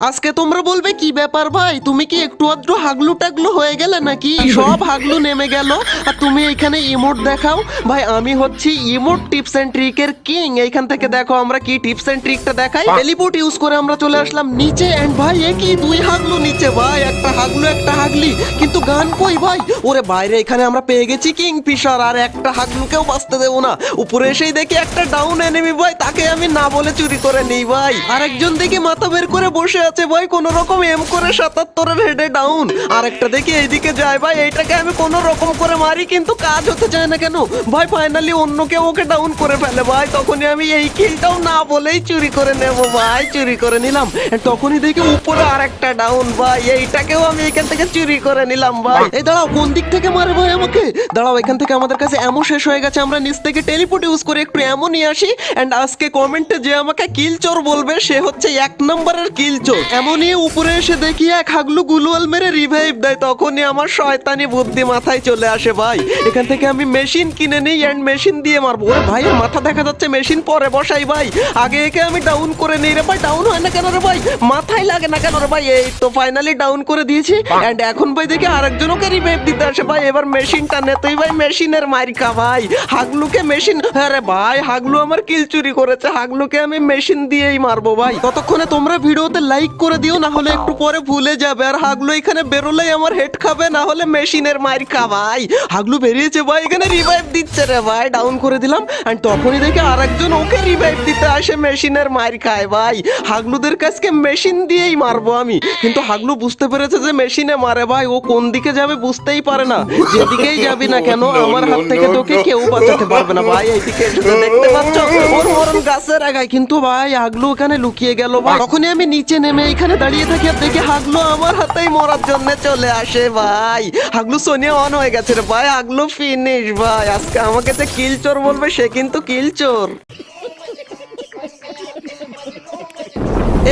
আজকে তোমরা বলবে কি ব্যাপার ভাই, তুমি কি একটু আদ্র হাগলু টাগলু হয়ে গেলে নাকি? সব হাগলু নেমে গেল আর তুমি এখানে ইমোট দেখাও। ভাই আমি হচ্ছি ইমোট টিপস এন্ড ট্রিকের কিং। এইখান থেকে দেখো আমরা কি টিপস এন্ড ট্রিকটা দেখাই। টেলিপোর্ট ইউজ করে আমরা চলে আসলাম নিচে। এন্ড ভাই এ কি দুই হাগলু নিচে ভাই, একটা হাগলু একটা হাগলি, কিন্তু গান কই ভাই? ওরে বাইরে এখানে আমরা পেয়ে গেছি কিং ফিশার, আর একটা হাগলুকেও বাঁচতে দেবো না। উপরে এসেই দেখি একটা ডাউন এনিমি ভাই, তাকে আমি না বলে চুরি করে নেই ভাই। আরেকজন দেখি মাথা বের করে বসে আছে ভাই, কোন রকম এম করে 77 হেডে ডাউন। আর একটা দেখি এইদিকে যায় ভাই, এইটাকে আমি কোন রকম করে মারি কিন্তু কাজ হতে চায় না কেন ভাই। ফাইনালি অন্য কেউ ওকে ডাউন করে ফেলে ভাই, তখনই আমি এই কিলটাও না বলেই চুরি করে নেব ভাই। চুরি করে নিলাম, তখনই দেখি উপরে আরেকটা ডাউন ভাই, এইটাকেও আমি এখান থেকে চুরি করে নিলাম ভাই। এই দাঁড়াও, কোন দিক থেকে মারে ভাই আমাকে? দাঁড়াও, এখান থেকে আমাদের কাছে এমন শেষ হয়ে গেছে, আমরা নিচ থেকে টেলিপোর্ট ইউজ করে একটু এমন নিয়ে আসি। এন্ড আজকে কমেন্টে যে আমাকে কিল চোর বলবে সে হচ্ছে 1 নম্বরের কিল চোর। এমনই উপরে এসে দেখি এক হাগলু গুলওয়াল মেরে রিভাইভ দেয়, তখনই আমার শয়তানি বুদ্ধি মাথায় চলে আসে ভাই। এখান থেকে আমি মেশিন কিনে নিই এন্ড মেশিন দিয়ে মারবো। ওরে ভাই মাথা দেখা যাচ্ছে, মেশিন পরে বসাই ভাই, আগে একে আমি ডাউন করে নিই। রে ভাই ডাউন হয় না কেন রে ভাই, মাথায় লাগে না কেন রে ভাই? এই তো ফাইনালি ডাউন করে দিয়েছি। এন্ড এখন ভাই দেখি আরেকজন ওকে রিভাইভ দিতে আসে ভাই। এবার মেশিনটা নে তুই ভাই, মেশিনের মারিকা ভাই। হাগলুকে মেশিন, আরে ভাই হাগলু আমার কিল চুরি করেছে, হাগলুকে আমি মেশিন দিয়েই মারবো ভাই। ততক্ষণে তোমরা ভিডিওতে লাইক করে দিও, না হলে একটু পরে ভুলে যাবে। আর হাগলু এখানে বেরোলেই আমার হেড খাবে, না হলে মেশিনের মারিকা ভাই। হাগলু বেরিয়েছে ভাই, এখানে রিভাইভ দিচ্ছে রে ভাই, ডাউন করে দিলাম। এন্ড তখনই দেখি আরেকজন ওকে রিভাইভ দিতে আসে, মেশিনের মার খায় ভাই। হাগলুদের কাছকে মেশিন দিয়েই মারবো আমি, কিন্তু হাগলু বুঝতে পেরেছে যে মেশিনে মারে ভাই। ও কোন দিকে যাবে বুঝতেই পারে না, যেদিকেই যাবি না কেন আমার হাত থেকে তোকে কেউ বাঁচাতে পারবে না ভাই। এইদিকে দেখতে পাচ্ছ ওর মরণ গাছের আগায়, কিন্তু ভাই হাগলু এখানে লুকিয়ে গেল ভাই। তখনই আমি নিচে নেমে এখানে দাঁড়িয়ে থাকি আর দেখি হাগলু আমার হাতেই মরার জন্য চলে আসে ভাই। হাগলু সোনিয়া অন হয়ে গেছে রে ভাই, হাগলু ফিনিশ ভাই। আজকে আমাকে যে কিল চোর বলবে সে কিন্তু কিল চোর।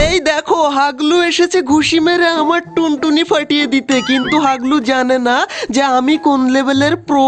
এই দেখো হাগলু এসেছে ঘুষি মেরে আমার টুনটুনি ফাটিয়ে দিতে, কিন্তু হাগলু জানে না যে আমি কোন লেভেলের প্রো।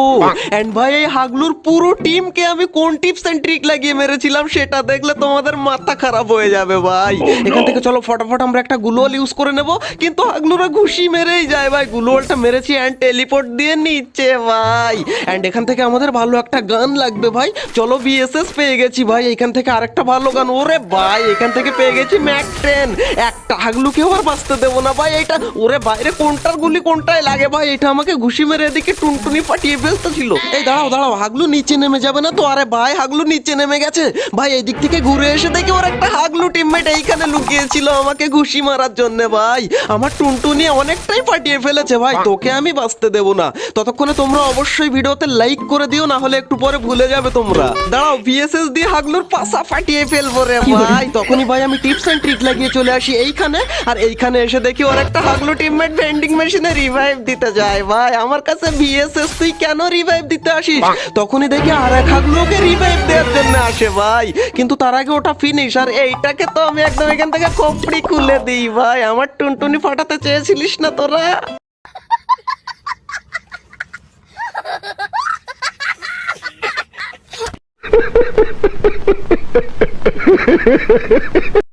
এন্ড ভাই এই হাগলুর পুরো টিমকে আমি কোন টিপস এন্ড ট্রিক লাগিয়ে মেরেছিলাম সেটা দেখলে তোমাদের মাথা খারাপ হয়ে যাবে ভাই। এখান থেকে চলো ফটাফট আমরা একটা গ্লুওয়াল ইউজ করে নেব, কিন্তু হাগলুরা ঘুষি মেরেই যায় ভাই। গ্লুওয়ালটা মেরেছি এন্ড টেলিপোর্ট দিয়ে নিচ্ছে ভাই। এন্ড এখান থেকে আমাদের ভালো একটা গান লাগবে ভাই। চলো বিএসএস পেয়ে গেছি ভাই, এখান থেকে আরেকটা ভালো গান। ওরে ভাই এখান থেকে পেয়ে গেছি ম্যাক 10। একটা হাগলুকেও আর বাঁচতে দেবো না ভাই। এটা ওরে বাইরে কোনটার গুলি কোনটায় লাগে ভাই, এটা আমাকে ঘুষি মেরে এদিকে টুনটুনি ফাটিয়ে ফেলতে ছিল। এই দাঁড়াও দাঁড়াও, হাগলু নিচে নেমে যাবে না তো? আরে ভাই হাগলু নিচে নেমে গেছে ভাই। এই দিক থেকে ঘুরে এসে দেখি ওর একটা হাগলু টিমমেট এইখানে লুকিয়েছিল আমাকে ঘুষি মারার জন্য ভাই। আমার টুনটুনি অনেকটাই ফাটিয়ে ফেলেছে ভাই, তোকে আমি বাঁচতে দেবো না। ততক্ষণে তোমরা অবশ্যই ভিডিওতে লাইক করে দিও, না হলে একটু পরে ভুলে যাবে তোমরা। দাঁড়াও ভিএসএস দিয়ে হাগলুর পাছা ফাটিয়ে ফেলবো রে ভাই। তখনই ভাই আমি টিপস এন্ড ট্রিক লাগিয়ে চলে আসি এইখানে, আর এইখানে এসে দেখি ওর একটা হাগলু টিমমেট ভেন্ডিং মেশিনে রিভাইভ দিতে যায় ভাই। আমার কাছে ভিএসএস তুই কেন রিভাইভ দিতে আসিস? তখনই দেখি আর এক হাগলুকে রিভাইভ দেওয়ার জন্য আসে ভাই, কিন্তু তার আগে ওটা ফিনিশ। আর এইটাকে তো আমি একদম এখান থেকে কপড়ি খুলে দিই ভাই। আমার টুনটুনি ফাটাতে চেয়েছিলিস না তোরা?